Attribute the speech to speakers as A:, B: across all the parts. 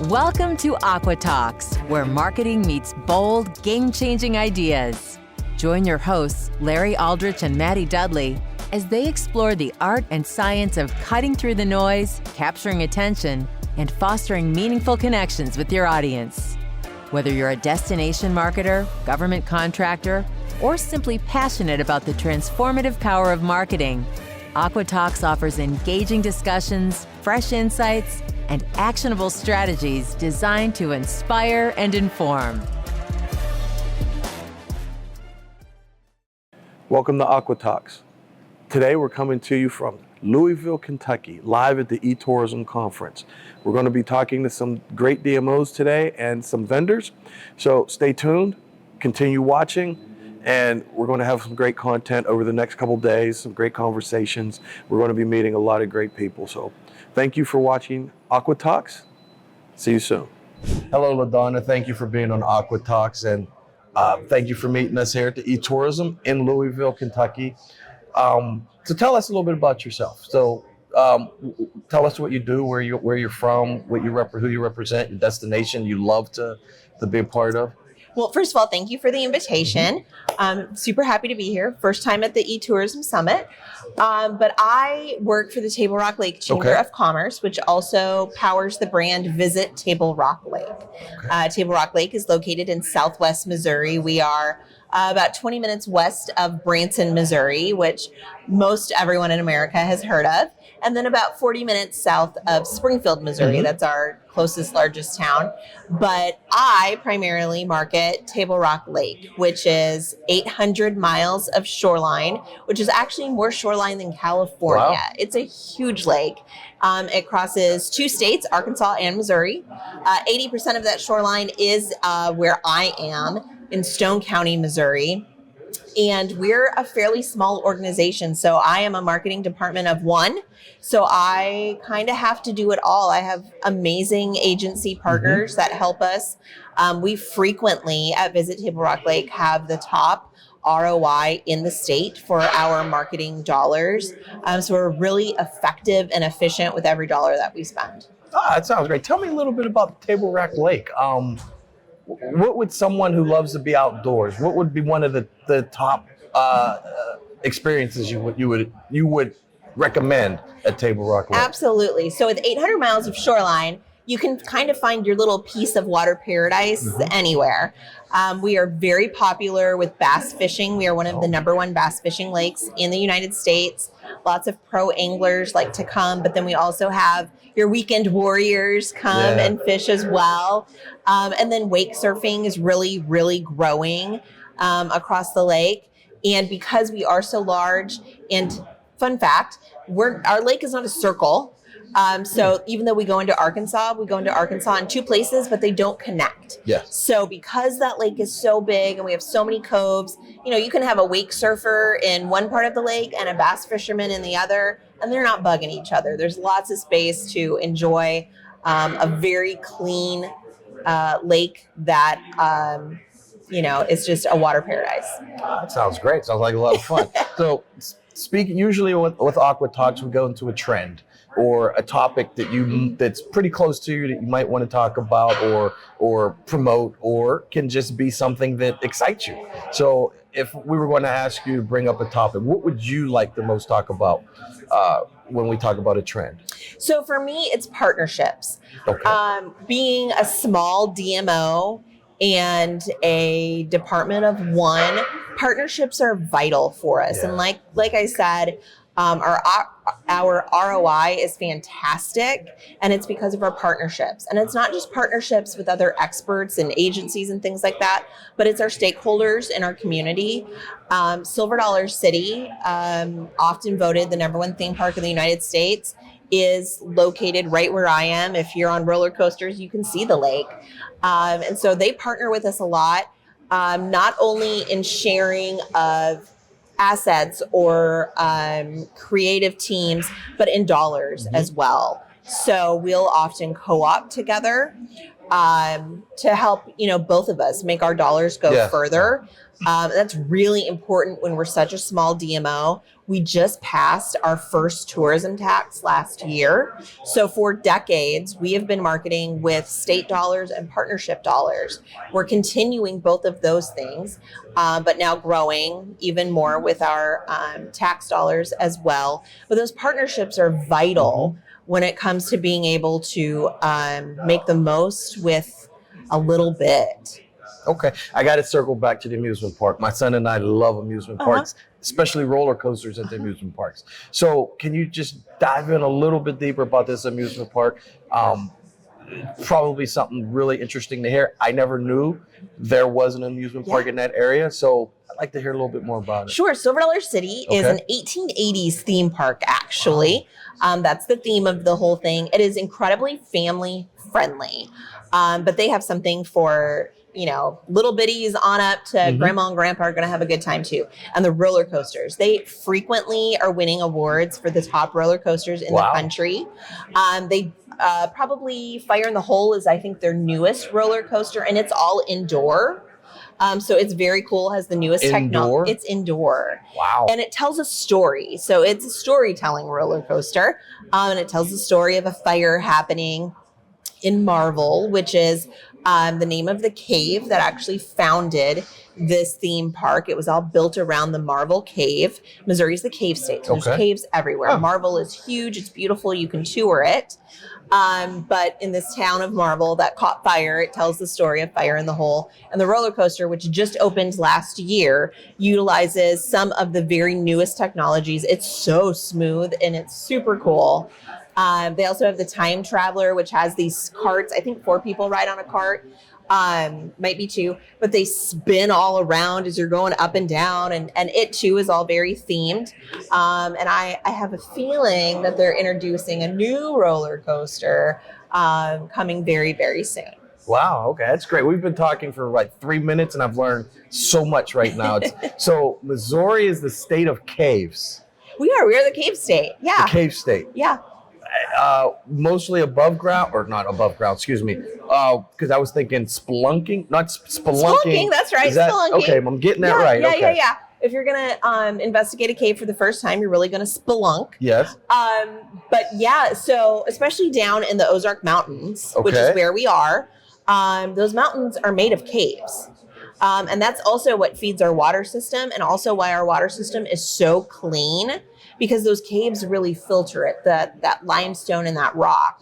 A: Welcome to Aqua Talks, where marketing meets bold, game-changing ideas. Join your hosts, Larry Aldrich and Maddie Dudley, as they explore the art and science of cutting through the noise, capturing attention, and fostering meaningful connections with your audience. Whether you're a destination marketer, government contractor, or simply passionate about the transformative power of marketing, Aqua Talks offers engaging discussions, fresh insights, and actionable strategies designed to inspire and inform.
B: Welcome to Aqua Talks. Today we're coming to you from Louisville, Kentucky, live at the eTourism Conference. We're going to be talking to some great DMOs today and some vendors. So stay tuned, continue watching, and we're going to have some great content over the next couple days, some great conversations. We're going to be meeting a lot of great people. So thank you for watching Aqua Talks. See you soon. Hello, Ladona. Thank you for being on Aqua Talks, and thank you for meeting us here at the eTourism in Louisville, Kentucky. So tell us a little bit about yourself. So tell us what you do, where you're from, who you represent, your destination you love to be a part of.
C: Well, first of all, thank you for the invitation. Super happy to be here. First time at the eTourism Summit. But I work for the Table Rock Lake Chamber of Commerce, which also powers the brand Visit Table Rock Lake. Table Rock Lake is located in southwest Missouri. We are about 20 minutes west of Branson, Missouri, which most everyone in America has heard of. And then about 40 minutes south of Springfield, Missouri. That's our closest, largest town. But I primarily market Table Rock Lake, which is 800 miles of shoreline, which is actually more shoreline than California. Wow. It's a huge lake. It crosses two states, Arkansas and Missouri. 80% of that shoreline is where I am in Stone County, Missouri. And we're a fairly small organization. So I am a marketing department of one. So I kind of have to do it all. I have amazing agency partners that help us. We frequently at Visit Table Rock Lake have the top ROI in the state for our marketing dollars. So we're really effective and efficient with every dollar that we spend.
B: That sounds great. Tell me a little bit about Table Rock Lake. What would someone who loves to be outdoors, what would be one of the top experiences you would recommend at Table Rock Lake?
C: Absolutely. So with 800 miles of shoreline, you can kind of find your little piece of water paradise anywhere. We are very popular with bass fishing. We are one of the number one bass fishing lakes in the United States. Lots of pro anglers like to come, but then we also have your weekend warriors come and fish as well. And then wake surfing is really, really growing across the lake. And because we are so large, and fun fact, our lake is not a circle. So even though we go into Arkansas in two places, but they don't connect.
B: Yes.
C: So because that lake is so big and we have so many coves, you can have a wake surfer in one part of the lake and a bass fisherman in the other, and they're not bugging each other. There's lots of space to enjoy a very clean lake that, is just a water paradise.
B: That sounds great. Sounds like a lot of fun. So usually with Aqua Talks, we go into a trend or a topic that's pretty close to you that you might want to talk about or promote, or can just be something that excites you. So if we were going to ask you to bring up a topic, what would you like the most talk about when we talk about a trend?
C: So for me, it's partnerships.
B: Okay.
C: Being a small DMO and a department of one, partnerships are vital for us. Yeah. And like I said, our ROI is fantastic, and it's because of our partnerships. And it's not just partnerships with other experts and agencies and things like that, but it's our stakeholders in our community. Silver Dollar City, often voted the number one theme park in the United States, is located right where I am. If you're on roller coasters, you can see the lake. And so they partner with us a lot, not only in sharing of assets or creative teams, but in dollars as well. So we'll often co-op together. to help, both of us make our dollars go further. That's really important when we're such a small DMO. We just passed our first tourism tax last year. So for decades, we have been marketing with state dollars and partnership dollars. We're continuing both of those things, but now growing even more with our tax dollars as well. But those partnerships are vital when it comes to being able to make the most with a little bit.
B: Okay, I got to circle back to the amusement park. My son and I love amusement parks, especially roller coasters at the amusement parks. So can you just dive in a little bit deeper about this amusement park? Probably something really interesting to hear. I never knew there was an amusement park in that area, so I'd like to hear a little bit more about it.
C: Sure. Silver Dollar City is an 1880s theme park, actually. That's the theme of the whole thing. It is incredibly family friendly, but they have something for little bitties on up to grandma and grandpa are going to have a good time too. And the roller coasters, they frequently are winning awards for the top roller coasters in the country. They probably Fire in the Hole is, I think, their newest roller coaster, and it's all indoor. So it's very cool, has the newest technology. It's indoor.
B: Wow.
C: And it tells a story. So it's a storytelling roller coaster. And it tells the story of a fire happening in Marvel, which is the name of the cave that actually founded this theme park. It was all built around the Marvel Cave. Missouri's the cave state. So there's caves everywhere. Marvel is huge. It's beautiful. You can tour it. But in this town of Marvel that caught fire, it tells the story of Fire in the Hole. And the roller coaster, which just opened last year, utilizes some of the very newest technologies. It's so smooth and it's super cool. They also have the Time Traveler, which has these carts. I think 4 people ride on a cart, might be 2, but they spin all around as you're going up and down. And it too is all very themed. And I have a feeling that they're introducing a new roller coaster coming very, very soon.
B: Wow. Okay. That's great. We've been talking for like 3 minutes and I've learned so much right now. So Missouri is the state of caves.
C: We are the cave state. Yeah.
B: The cave state.
C: Yeah.
B: Mostly above ground, or not above ground, excuse me. Because I was thinking spelunking, not spelunking.
C: Spelunking, that's right. Spelunking.
B: Okay, I'm getting that right.
C: Yeah. If you're going to investigate a cave for the first time, you're really going to spelunk.
B: Yes.
C: But yeah, so especially down in the Ozark Mountains, which is where we are, those mountains are made of caves. And that's also what feeds our water system, and also why our water system is so clean, because those caves really filter it. That limestone and that rock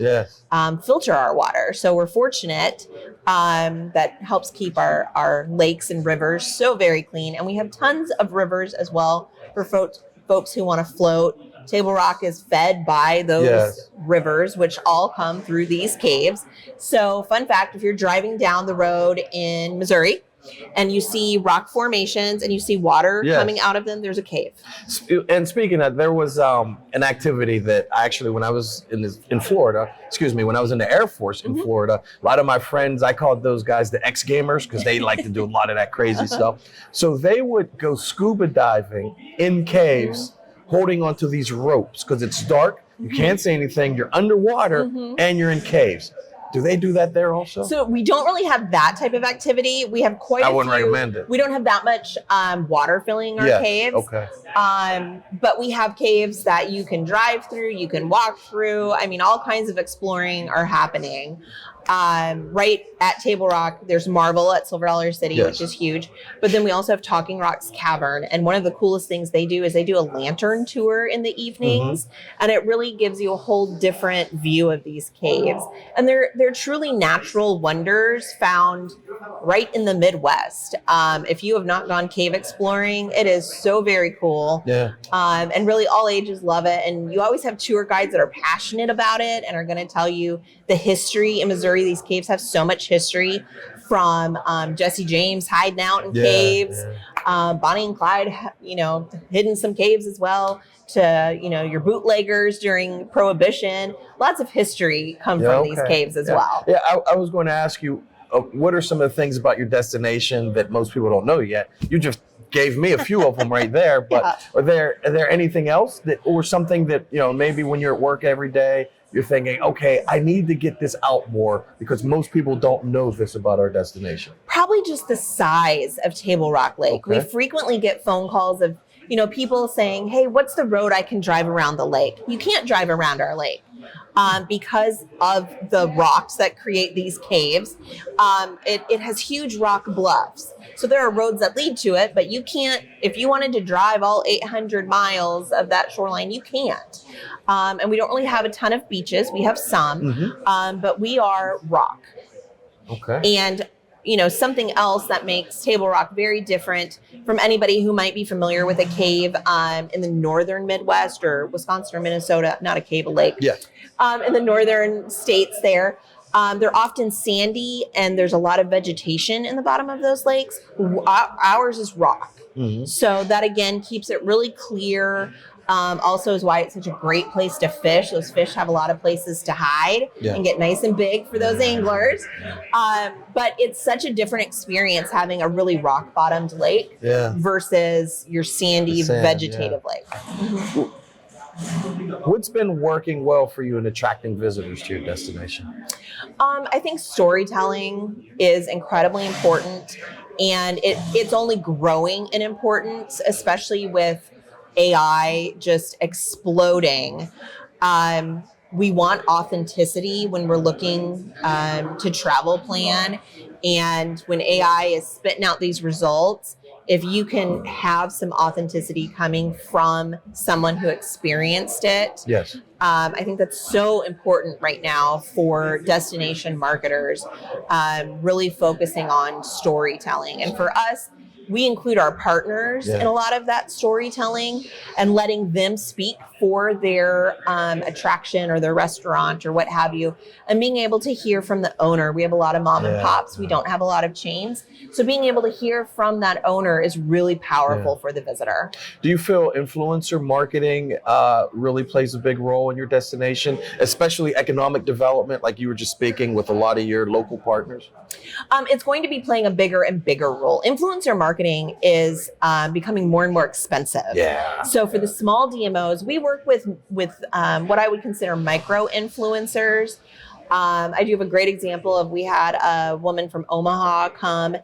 C: filter our water. So we're fortunate that helps keep our lakes and rivers so very clean. And we have tons of rivers as well for folks who want to float. Table Rock is fed by those rivers, which all come through these caves. So fun fact, if you're driving down the road in Missouri, and you see rock formations and you see water coming out of them, there's a cave.
B: And speaking of, there was an activity that actually, when I was in Florida, when I was in the Air Force in Florida, a lot of my friends, I called those guys the X-gamers because they like to do a lot of that crazy stuff. So they would go scuba diving in caves, holding onto these ropes because it's dark, you can't see anything, you're underwater, and you're in caves. Do they do that there also?
C: So we don't really have that type of activity. We have quite a few. I wouldn't recommend it. We don't have that much water filling our caves.
B: Okay.
C: But we have caves that you can drive through, you can walk through. I mean, all kinds of exploring are happening. Right at Table Rock, there's Marvel at Silver Dollar City, which is huge. But then we also have Talking Rock's Cavern. And one of the coolest things they do is they do a lantern tour in the evenings. And it really gives you a whole different view of these caves. And they're truly natural wonders found right in the Midwest. If you have not gone cave exploring, it is so very cool.
B: Yeah.
C: And really all ages love it. And you always have tour guides that are passionate about it and are going to tell you the history in Missouri. These caves have so much history, from Jesse James hiding out in caves, Bonnie and Clyde, hidden some caves as well, to, your bootleggers during Prohibition. Lots of history come from these caves as well.
B: Yeah, I was going to ask you, what are some of the things about your destination that most people don't know yet? You just gave me a few of them right there, but are there anything else or something that, maybe when you're at work every day, you're thinking, okay, I need to get this out more because most people don't know this about our destination?
C: Probably just the size of Table Rock Lake.
B: Okay.
C: We frequently get phone calls of, people saying, hey, what's the road I can drive around the lake? You can't drive around our lake. Because of the rocks that create these caves. It has huge rock bluffs. So there are roads that lead to it, but you can't, if you wanted to drive all 800 miles of that shoreline, you can't. And we don't really have a ton of beaches. We have some, but we are rock.
B: Okay.
C: And something else that makes Table Rock very different from anybody who might be familiar with a cave in the northern Midwest or Wisconsin or Minnesota, not a cave, a lake.
B: Yeah.
C: In the northern states there. They're often sandy and there's a lot of vegetation in the bottom of those lakes. Ours is rock. So that again keeps it really clear. Also is why it's such a great place to fish. Those fish have a lot of places to hide and get nice and big for those anglers. But it's such a different experience having a really rock bottomed lake versus your sandy vegetative lake.
B: What's been working well for you in attracting visitors to your destination?
C: I think storytelling is incredibly important, and it's only growing in importance, especially with AI just exploding. We want authenticity when we're looking to travel plan. And when AI is spitting out these results, if you can have some authenticity coming from someone who experienced it,
B: yes,
C: I think that's so important right now for destination marketers, really focusing on storytelling. And for us, we include our partners in a lot of that storytelling and letting them speak for their attraction or their restaurant or what have you, and being able to hear from the owner. We have a lot of mom and pops. We don't have a lot of chains. So being able to hear from that owner is really powerful for the visitor.
B: Do you feel influencer marketing really plays a big role in your destination, especially economic development, like you were just speaking with a lot of your local partners?
C: It's going to be playing a bigger and bigger role. Influencer marketing is becoming more and more expensive.
B: Yeah.
C: So for the small DMOs, we work with what I would consider micro influencers. I do have a great example of, we had a woman from Omaha come,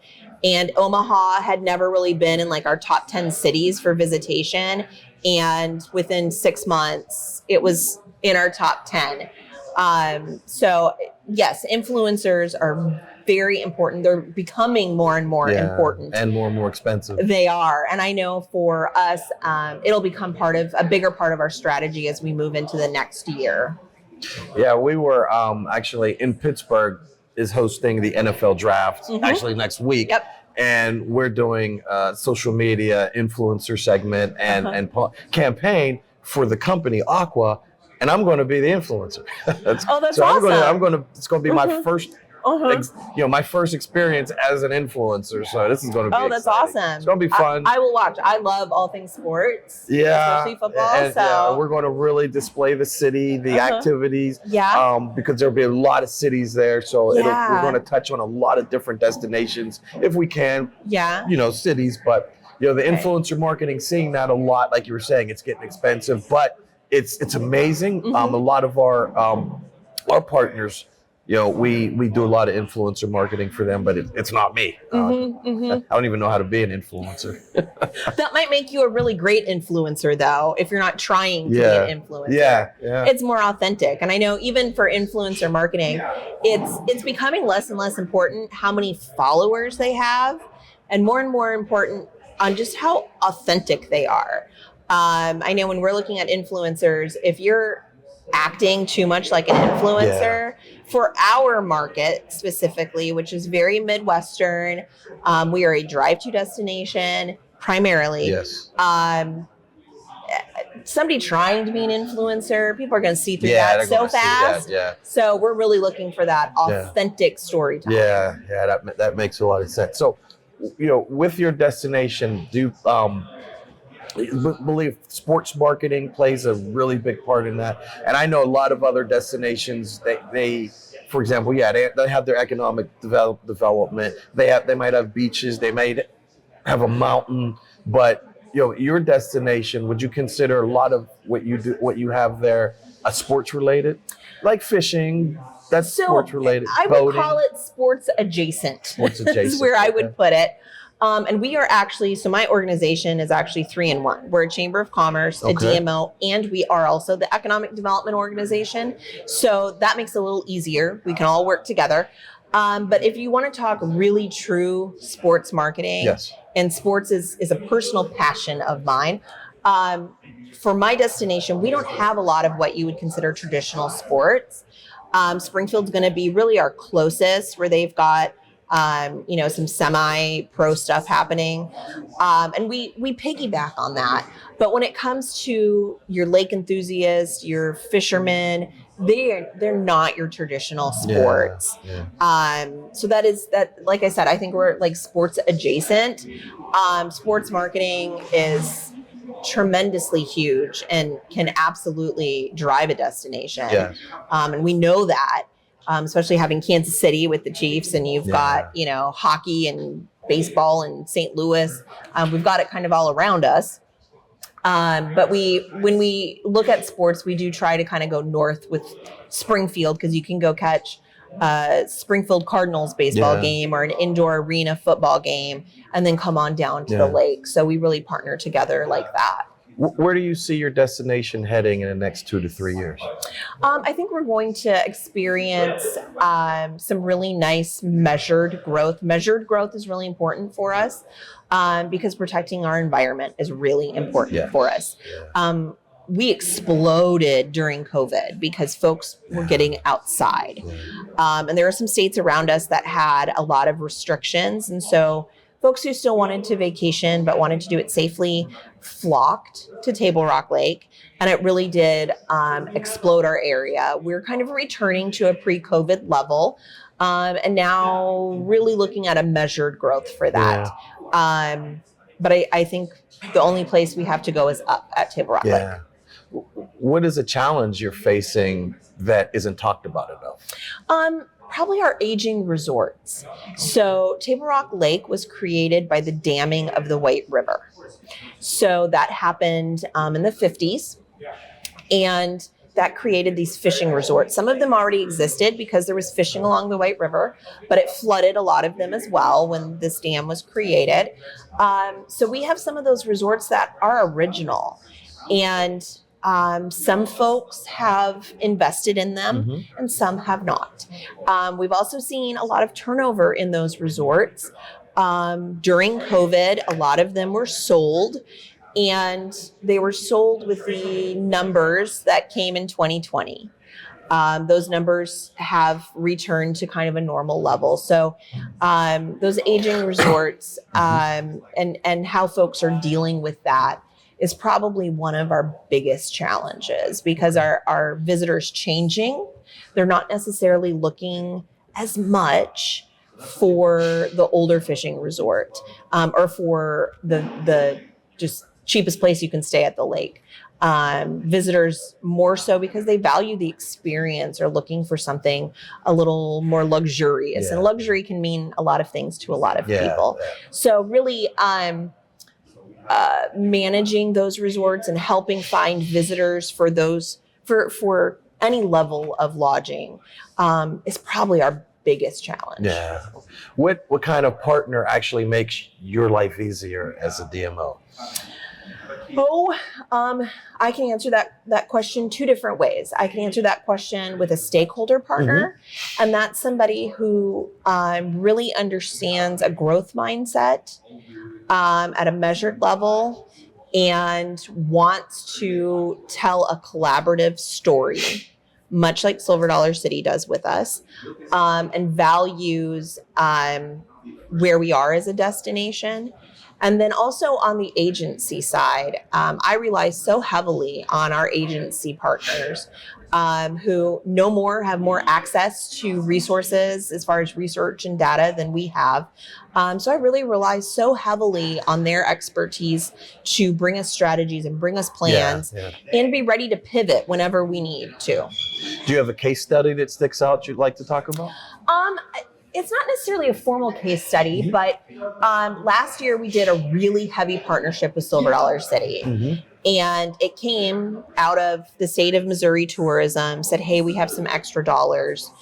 C: and Omaha had never really been in like our top 10 cities for visitation. And within 6 months, it was in our top 10. So yes, influencers are very important. They're becoming more and more important.
B: And more expensive.
C: They are. And I know for us, it'll become a bigger part of our strategy as we move into the next year.
B: Yeah, we were actually in Pittsburgh is hosting the NFL draft actually next week.
C: Yep.
B: And we're doing a social media influencer segment and campaign for the company Aqua, and I'm going to be the influencer.
C: That's
B: so
C: awesome.
B: It's going to be my first my first experience as an influencer. So this is going to be
C: that's
B: exciting.
C: awesome.
B: It's going to be fun.
C: I will watch. I love all things sports.
B: Yeah.
C: Especially football.
B: And, we're going to really display the city, the activities.
C: Yeah.
B: Because there'll be a lot of cities there. So we're going to touch on a lot of different destinations if we can.
C: Yeah.
B: Cities. But, the influencer marketing, seeing that a lot, like you were saying, it's getting expensive, but it's amazing. A lot of our partners, we do a lot of influencer marketing for them, but it's not me. I don't even know how to be an influencer.
C: That might make you a really great influencer, though, if you're not trying to be an influencer.
B: Yeah.
C: It's more authentic. And I know even for influencer marketing, it's becoming less and less important how many followers they have, and more important on just how authentic they are. I know when we're looking at influencers, if you're acting too much like an influencer for our market specifically, which is very Midwestern, we are a drive-to destination primarily.
B: Yes.
C: Somebody trying to be an influencer, people are going to see through that so fast. So we're really looking for that authentic storytelling.
B: Yeah, that makes a lot of sense. So, with your destination, do believe sports marketing plays a really big part in that? And I know a lot of other destinations, they for example, they have their economic development. They might have beaches, they might have a mountain, but your destination, would you consider a lot of what you have there, sports related, like fishing? That's sports related.
C: I would call it sports adjacent.
B: Sports adjacent
C: is where I would put it. And we are actually, so my organization is actually 3-in-1. We're a chamber of commerce, a DMO, and we are also the economic development organization. So that makes it a little easier. We can all work together. But if you want to talk really true sports marketing, and sports is a personal passion of mine. For my destination, we don't have a lot of what you would consider traditional sports. Springfield's going to be really our closest, where they've got some semi-pro stuff happening. And we piggyback on that. But when it comes to your lake enthusiasts, your fishermen, they're not your traditional sports. So that, like I said, I think we're like sports adjacent. Sports marketing is tremendously huge and can absolutely drive a destination. And we know that. Especially having Kansas City with the Chiefs, and you've got, hockey and baseball in St. Louis. We've got it kind of all around us. But when we look at sports, we do try to kind of go north with Springfield, because you can go catch a Springfield Cardinals baseball game or an indoor arena football game, and then come on down to the lake. So we really partner together like that.
B: Where do you see your destination heading in the next 2 to 3 years?
C: I think we're going to experience some really nice measured growth. Measured growth is really important for us because protecting our environment is really important for us. We exploded during COVID because folks were getting outside. And there are some states around us that had a lot of restrictions. And so folks who still wanted to vacation but wanted to do it safely flocked to Table Rock Lake, and it really did explode our area. We're kind of returning to a pre-COVID level, and now really looking at a measured growth for that. But I think the only place we have to go is up at Table Rock Lake.
B: What is a challenge you're facing that isn't talked about enough?
C: Probably our aging resorts. So Table Rock Lake was created by the damming of the White River. So that happened in the 50s. And that created these fishing resorts. Some of them already existed because there was fishing along the White River, but it flooded a lot of them as well when this dam was created. So we have some of those resorts that are original. And some folks have invested in them and some have not. We've also seen a lot of turnover in those resorts. During COVID, a lot of them were sold, and they were sold with the numbers that came in 2020. Those numbers have returned to kind of a normal level. So those aging resorts and how folks are dealing with that is probably one of our biggest challenges, because our visitors changing. They're not necessarily looking as much for the older fishing resort or for the just cheapest place you can stay at the lake. Visitors more so because they value the experience or looking for something a little more luxurious. And luxury can mean a lot of things to a lot of people. So really, managing those resorts and helping find visitors for those for any level of lodging is probably our biggest challenge.
B: What kind of partner actually makes your life easier as a DMO?
C: I can answer that question two different ways. I can answer that question with a stakeholder partner, and that's somebody who really understands a growth mindset at a measured level and wants to tell a collaborative story, much like Silver Dollar City does with us, and values where we are as a destination. And then also on the agency side, I rely so heavily on our agency partners who have more access to resources as far as research and data than we have. So I really rely so heavily on their expertise to bring us strategies and bring us plans and be ready to pivot whenever we need to.
B: Do you have a case study that sticks out you'd like to talk about?
C: It's not necessarily a formal case study, but last year we did a really heavy partnership with Silver Dollar City. And it came out of the state of Missouri tourism, said, hey, we have some extra dollars.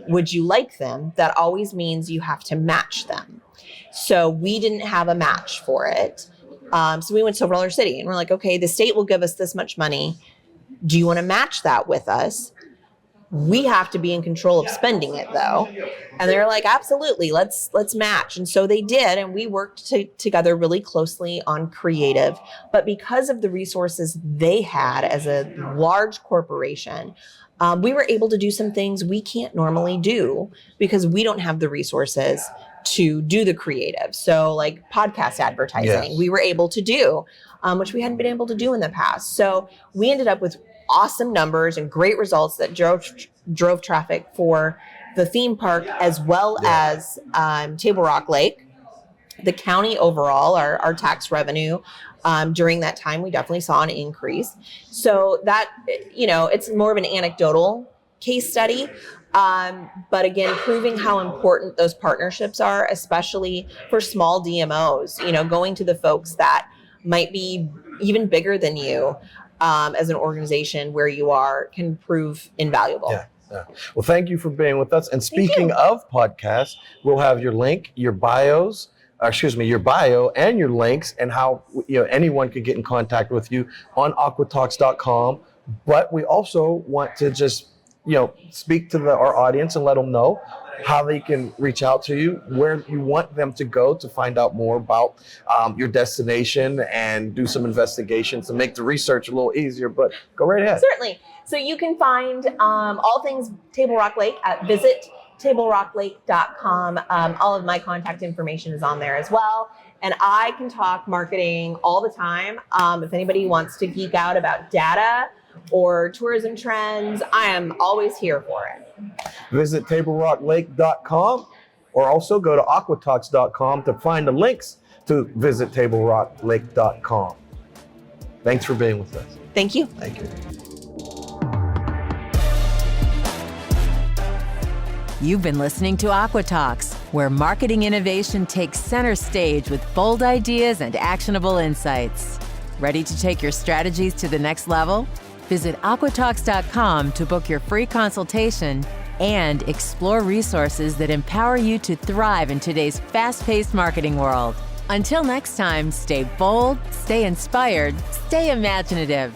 C: Would you like them? That always means you have to match them. So we didn't have a match for it. So we went to Silver Dollar City and we're like, okay, the state will give us this much money. Do you want to match that with us? We have to be in control of spending it though. And they're like, absolutely, let's match. And so they did. And we worked together really closely on creative. But because of the resources they had as a large corporation, we were able to do some things we can't normally do because we don't have the resources to do the creative. So like podcast advertising, we were able to do, which we hadn't been able to do in the past. So we ended up with awesome numbers and great results that drove traffic for the theme park as well as Table Rock Lake. The county overall, our tax revenue during that time, we definitely saw an increase. So that, it's more of an anecdotal case study. But again, proving how important those partnerships are, especially for small DMOs, going to the folks that might be even bigger than you as an organization where you are can prove invaluable.
B: Yeah. Well, thank you for being with us. And speaking of podcasts, we'll have your link, your bio and your links and how anyone can get in contact with you on aquatalks.com. But we also want to just speak to our audience and let them know how they can reach out to you, where you want them to go to find out more about your destination and do some investigations to make the research a little easier. But go right ahead.
C: Certainly. So you can find all things Table Rock Lake at visittablerocklake.com. All of my contact information is on there as well. And I can talk marketing all the time. If anybody wants to geek out about data or tourism trends, I am always here for it.
B: Visit tablerocklake.com or also go to aquatalks.com to find the links to visit tablerocklake.com. Thanks for being with us.
C: Thank you.
B: Thank you.
A: You've been listening to Aqua Talks, where marketing innovation takes center stage with bold ideas and actionable insights. Ready to take your strategies to the next level? Visit aquatalks.com to book your free consultation and explore resources that empower you to thrive in today's fast-paced marketing world. Until next time, stay bold, stay inspired, stay imaginative.